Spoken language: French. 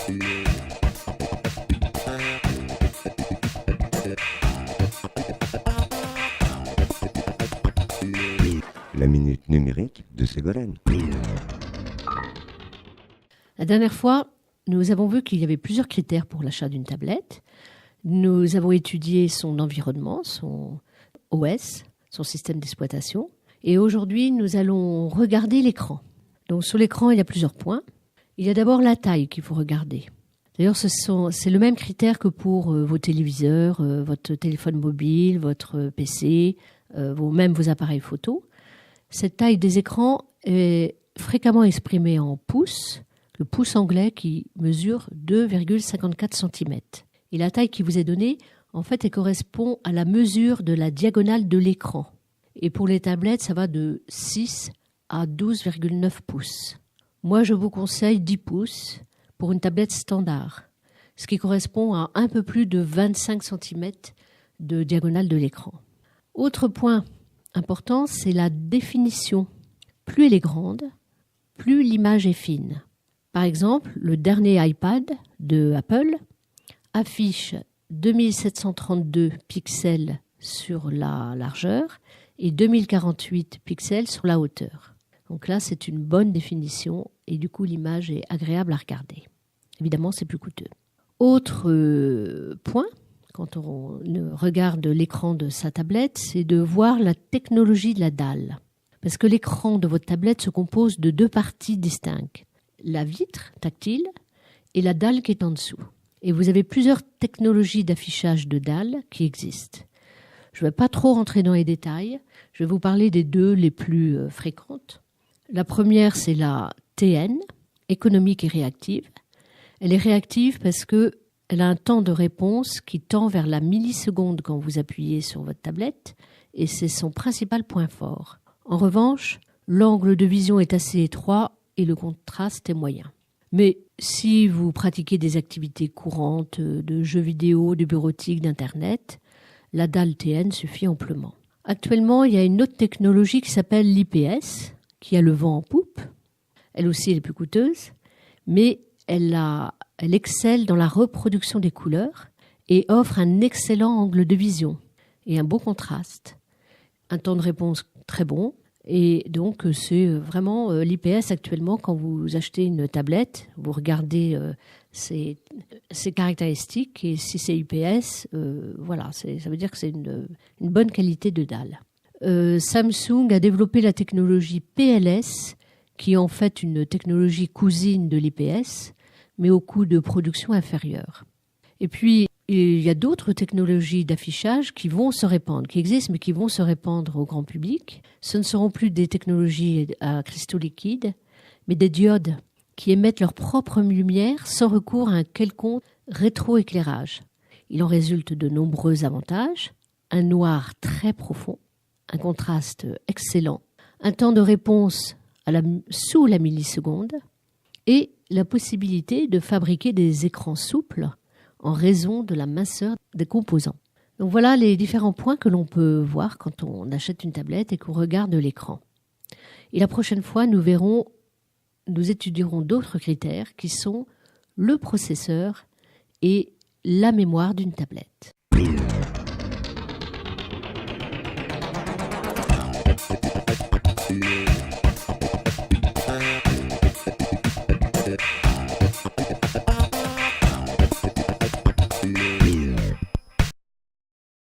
La minute numérique de Ségolène. La dernière fois, nous avons vu qu'il y avait plusieurs critères pour l'achat d'une tablette. Nous avons étudié son environnement, son OS, son système d'exploitation. Et aujourd'hui, nous allons regarder l'écran. Donc sur l'écran, il y a plusieurs points. Il y a d'abord la taille qu'il faut regarder. D'ailleurs, c'est le même critère que pour vos téléviseurs, votre téléphone mobile, votre PC, même vos appareils photo. Cette taille des écrans est fréquemment exprimée en pouces, le pouce anglais qui mesure 2,54 cm. Et la taille qui vous est donnée, en fait, elle correspond à la mesure de la diagonale de l'écran. Et pour les tablettes, ça va de 6 à 12,9 pouces. Moi, je vous conseille 10 pouces pour une tablette standard, ce qui correspond à un peu plus de 25 cm de diagonale de l'écran. Autre point important, c'est la définition. Plus elle est grande, plus l'image est fine. Par exemple, le dernier iPad de Apple affiche 2732 pixels sur la largeur et 2048 pixels sur la hauteur. Donc là, c'est une bonne définition et du coup, l'image est agréable à regarder. Évidemment, c'est plus coûteux. Autre point, quand on regarde l'écran de sa tablette, c'est de voir la technologie de la dalle. Parce que l'écran de votre tablette se compose de deux parties distinctes. La vitre tactile et la dalle qui est en dessous. Et vous avez plusieurs technologies d'affichage de dalle qui existent. Je ne vais pas trop rentrer dans les détails. Je vais vous parler des deux les plus fréquentes. La première, c'est la TN, économique et réactive. Elle est réactive parce qu'elle a un temps de réponse qui tend vers la milliseconde quand vous appuyez sur votre tablette et c'est son principal point fort. En revanche, l'angle de vision est assez étroit et le contraste est moyen. Mais si vous pratiquez des activités courantes de jeux vidéo, de bureautique, d'Internet, la dalle TN suffit amplement. Actuellement, il y a une autre technologie qui s'appelle l'IPS, qui a le vent en poupe. Elle aussi, elle est plus coûteuse, mais elle excelle dans la reproduction des couleurs et offre un excellent angle de vision et un beau contraste. Un temps de réponse très bon. Et donc, c'est vraiment l'IPS actuellement, quand vous achetez une tablette, vous regardez ses caractéristiques et si c'est IPS, voilà, ça veut dire que c'est une bonne qualité de dalle. Samsung a développé la technologie PLS, qui est en fait une technologie cousine de l'IPS, mais au coût de production inférieur. Et puis, il y a d'autres technologies d'affichage qui vont se répandre, qui existent, mais qui vont se répandre au grand public. Ce ne seront plus des technologies à cristaux liquides, mais des diodes qui émettent leur propre lumière sans recours à un quelconque rétroéclairage. Il en résulte de nombreux avantages, un noir très profond, un contraste excellent, un temps de réponse sous la milliseconde et la possibilité de fabriquer des écrans souples en raison de la minceur des composants. Donc voilà les différents points que l'on peut voir quand on achète une tablette et qu'on regarde l'écran. Et la prochaine fois, nous étudierons d'autres critères qui sont le processeur et la mémoire d'une tablette. Yeah.